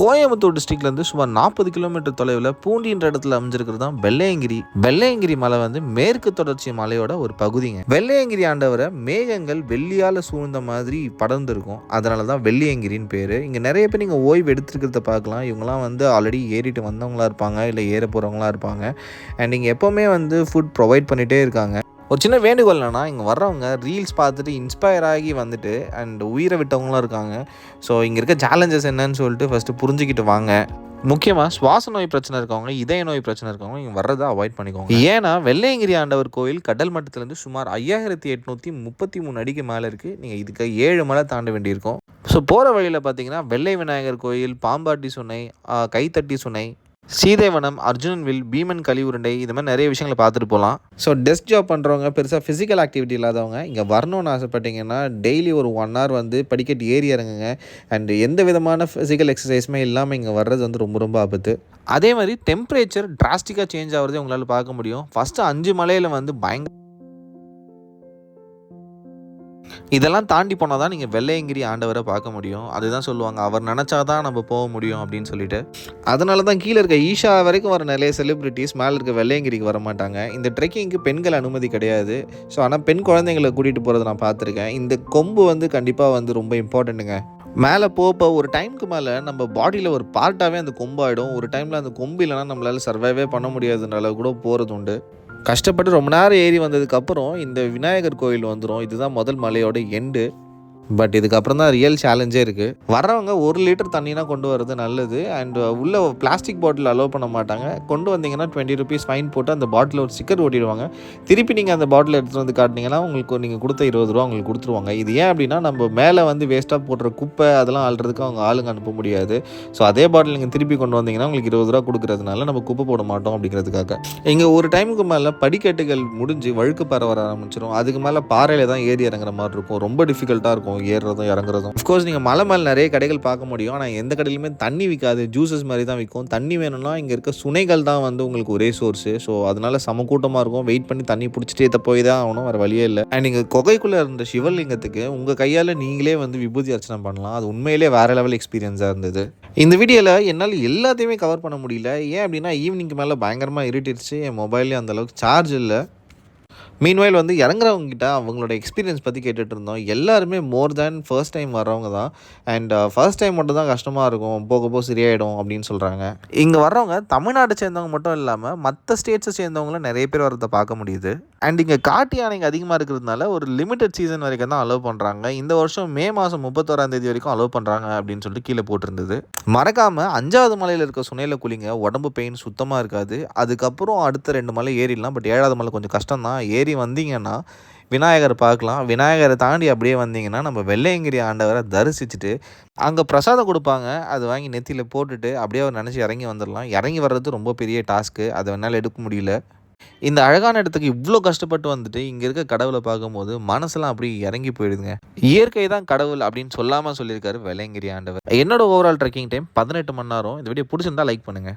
கோயம்புத்தூர் டிஸ்ட்ரிக்ட்லேருந்து சுமார் 40 கிலோமீட்டர் தொலைவில் பூண்டின்ற இடத்துல அமைஞ்சிருக்கிறது தான் வெள்ளையங்கிரி. வெள்ளையங்கிரி மலை வந்து மேற்கு தொடர்ச்சி மலையோட ஒரு பகுதிங்க. வெள்ளையங்கிரி ஆண்டவரை மேகங்கள் வெள்ளியால் சூழ்ந்த மாதிரி படர்ந்துருக்கும். அதனால தான் வெள்ளையங்கிரின்னு பேர். இங்கே நிறைய பேர் நீங்கள் ஓய்வு எடுத்துருக்கிறத பார்க்கலாம். இவங்கெல்லாம் வந்து ஆல்ரெடி ஏறிட்டு வந்தவங்களா இருப்பாங்க, இல்லை ஏற போகிறவங்களா இருப்பாங்க. அண்ட் இங்கே எப்போவுமே வந்து ஃபுட் ப்ரொவைட் பண்ணிகிட்டே இருக்காங்க. ஒரு சின்ன வேண்டுகோள் என்னன்னா, இங்கே வர்றவங்க ரீல்ஸ் பார்த்துட்டு இன்ஸ்பயர் ஆகி வந்துட்டு அண்ட் உயிரை விட்டவங்களும் இருக்காங்க. ஸோ இங்கே இருக்க சேலஞ்சஸ் என்னன்னு சொல்லிட்டு ஃபஸ்ட்டு புரிஞ்சுக்கிட்டு வாங்க. முக்கியமாக சுவாச நோய் பிரச்சனை இருக்கவங்க, இதய நோய் பிரச்சனை இருக்கவங்க இங்கே வர்றதை அவாய்ட் பண்ணிக்கோங்க. ஏன்னா வெள்ளையங்கிரி ஆண்டவர் கோயில் கடல் மட்டத்திலேருந்து சுமார் 5833 அடிக்கு மேலே இருக்குது. நீங்கள் இதுக்கு 7 மலை தாண்ட வேண்டியிருக்கும். ஸோ போகிற வழியில் பார்த்தீங்கன்னா வெள்ளை விநாயகர் கோயில், பாம்பாட்டி சுனை, கைத்தட்டி சுனை, சீதைவனம், அர்ஜுனன் வில், பீமன் கலி உருண்டை, இது மாதிரி நிறைய விஷயங்களை பார்த்துட்டு போகலாம். ஸோ டெஸ்க் ஜாப் பண்ணுறவங்க, பெருசாக ஃபிசிக்கல் ஆக்டிவிட்டி இல்லாதவங்க இங்கே வரணும்னு ஆசைப்பட்டீங்கன்னா டெய்லி ஒரு 1 hour வந்து படிக்கட்டு ஏறி இறங்குங்க. அண்டு எந்த விதமான ஃபிசிக்கல் எக்ஸசைஸுமே இல்லாமல் இங்கே வர்றது வந்து ரொம்ப ரொம்ப ஆபத்து. அதே மாதிரி டெம்பரேச்சர் டிராஸ்டிக்காக சேஞ்ச் ஆகிறதே உங்களால் பார்க்க முடியும். ஃபஸ்ட்டு 5 மலையில் வந்து இதெல்லாம் தாண்டி போனால் தான் நீங்கள் வெள்ளையங்கிரி ஆண்டவரை பார்க்க முடியும். அதுதான் சொல்லுவாங்க, அவர் நினச்சா தான் நம்ம போக முடியும் அப்படின்னு சொல்லிட்டு. அதனால தான் கீழே இருக்க ஈஷா வரைக்கும் வர நிறைய செலிப்ரிட்டிஸ் மேலே இருக்க வெள்ளையங்கிரிக்கு வர மாட்டாங்க. இந்த ட்ரெக்கிங்க்கு பெண்கள் அனுமதி கிடையாது. ஸோ ஆனால் பெண் குழந்தைங்களை கூட்டிகிட்டு போகிறத நான் பார்த்துருக்கேன். இந்த கொம்பு வந்து கண்டிப்பாக வந்து ரொம்ப இம்பார்ட்டண்ட்டுங்க. மேலே போக ஒரு டைமுக்கு மேலே நம்ம பாடியில் ஒரு பார்ட்டாகவே அந்த கொம்பாயிடும். ஒரு டைமில் அந்த கொம்பு இல்லைனா நம்மளால் சர்வைவே பண்ண முடியாதுன்ற அளவு கூட போகிறது உண்டு. கஷ்டப்பட்டு ரொம்ப நேரம் ஏறி வந்ததுக்கப்புறம் இந்த விநாயகர் கோயில் வந்துடும். இதுதான் முதல் மலையோட எண்டு. பட் இதுக்கப்புறம் தான் ரியல் சேலஞ்சே இருக்குது. வரவங்க 1 லிட்டர் தண்ணினா கொண்டு வரது நல்லது. அண்ட் உள்ள பிளாஸ்டிக் பாட்டில் அலோவ் பண்ண மாட்டாங்க. கொண்டு வந்தீங்கன்னா 20 rupees ஃபைன் போட்டு அந்த பாட்டில் ஒரு ஸ்டிக்கர் ஓட்டிடுவாங்க. திருப்பி நீங்கள் அந்த பாட்டில் எடுத்துகிட்டு வந்து காட்டினீங்கன்னா உங்களுக்கு நீங்கள் கொடுத்த 20 ரூபா உங்களுக்கு கொடுத்துருவாங்க. இது ஏன் அப்படின்னா, நம்ம மேலே வந்து வேஸ்ட்டாக போடுற குப்பை அதெல்லாம் ஆள்றதுக்கு அவங்க ஆளுங்க அனுப்ப முடியாது. ஸோ அதே பாட்டில் நீங்கள் திருப்பி கொண்டு வந்தீங்கன்னா உங்களுக்கு 20 ரூபா கொடுக்குறதுனால நம்ம குப்பை போட மாட்டோம் அப்படிங்கிறதுக்காக. இங்கே ஒரு டைமுக்கு மேலே படிக்கட்டுகள் முடிஞ்சு வழுக்கு பாறை வர ஆரம்பிச்சிடும். அதுக்கு மேலே பாறையில் தான் ஏறி இறங்குற மாதிரி இருக்கும். ரொம்ப டிஃபிகல்ட்டாக இருக்கும் ஏறுறதும் இறங்குறதும். அஃப்கோர்ஸ் நீங்கள் மலை மேலே நிறைய கடைகள் பார்க்க முடியும். ஆனால் எந்த கடையிலுமே தண்ணி விற்காது, ஜூஸஸ் மாதிரி தான் விற்கும். தண்ணி வேணும்னா இங்கே இருக்க சுனைகள் தான் வந்து உங்களுக்கு ஒரே சோர்ஸு. ஸோ அதனால சமக்கூட்டமாக இருக்கும். வெயிட் பண்ணி தண்ணி பிடிச்சிட்டே போய் தான் ஆகணும், வேறு வழியே இல்லை. அண்ட் நீங்கள் குகைக்குள்ளே இருந்த சிவலிங்கத்துக்கு உங்கள் கையால் நீங்களே வந்து விபூதி அர்ச்சனை பண்ணலாம். அது உண்மையிலே வேறு லெவல் எக்ஸ்பீரியன்ஸாக இருந்தது. இந்த வீடியோவில் என்னால் எல்லாத்தையுமே கவர் பண்ண முடியல. ஏன் அப்படின்னா ஈவினிங்க்கு மேலே பயங்கரமாக இருட்டிடுச்சு. என் மொபைல்லேயே அந்தளவுக்கு சார்ஜ் இல்லை. மீன்வைல் வந்து இறங்குறவங்ககிட்ட அவங்களோட எக்ஸ்பீரியன்ஸ் பற்றி கேட்டுட்டு இருந்தோம். எல்லாருமே மோர் தேன் ஃபர்ஸ்ட் டைம் வர்றவங்க தான். அண்ட் ஃபர்ஸ்ட் டைம் மட்டும் தான் கஷ்டமாக இருக்கும், போக சரியாயிடும் அப்படின்னு சொல்கிறாங்க. இங்கே வர்றவங்க தமிழ்நாட்டை சேர்ந்தவங்க மட்டும் இல்லாமல் மற்ற ஸ்டேட்ஸை சேர்ந்தவங்களும் நிறைய பேர் வரதை பார்க்க முடியுது. அண்ட் இங்கே காட்டு யானைங்க அதிகமாக இருக்கிறதுனால ஒரு லிமிட்டட் சீசன் வரைக்கும் தான் அலோவ் பண்ணுறாங்க. இந்த வருஷம் மே மாதம் 31 வரைக்கும் அலோவ் பண்ணுறாங்க அப்படின்னு சொல்லிட்டு கீழே போட்டிருந்தது. மறக்காமல் 5வது மலையில் இருக்க சுனையில் குளிங்க. உடம்பு பெயின் சுத்தமாக இருக்காது. அதுக்கப்புறம் அடுத்த 2 மலை ஏறிடலாம். பட் 7வது மலை கொஞ்சம் கஷ்டம் தான். ஏறி வந்தீங்கன்னா விநாயகரை பார்க்கலாம். விநாயகரை தாண்டி அப்படியே வந்தீங்கன்னா நம்ம வெள்ளையங்கிரி ஆண்டவரை தரிசிச்சுட்டு அங்கே பிரசாதம் கொடுப்பாங்க. அது வாங்கி நெத்தியில் போட்டுட்டு அப்படியே அவர் நினச்சி இறங்கி வந்துடலாம். இறங்கி வர்றது ரொம்ப பெரிய டாஸ்க்கு. அதை என்னால் எடுக்க முடியல. இந்த அழகான இடத்துக்கு இவ்வளோ கஷ்டப்பட்டு வந்துட்டு இங்கே இருக்க கடவுளை பார்க்கும்போது மனசெல்லாம் அப்படி இறங்கி போயிடுதுங்க. இயற்கை தான் கடவுள் அப்படின்னு சொல்லாமல் சொல்லியிருக்காரு வெள்ளையங்கிரி ஆண்டவர். என்னோட ஓவரால் ட்ரெக்கிங் டைம் 18 மணி நேரம். இந்த வீடியோ பிடிச்சிருந்தா லைக் பண்ணுங்கள்.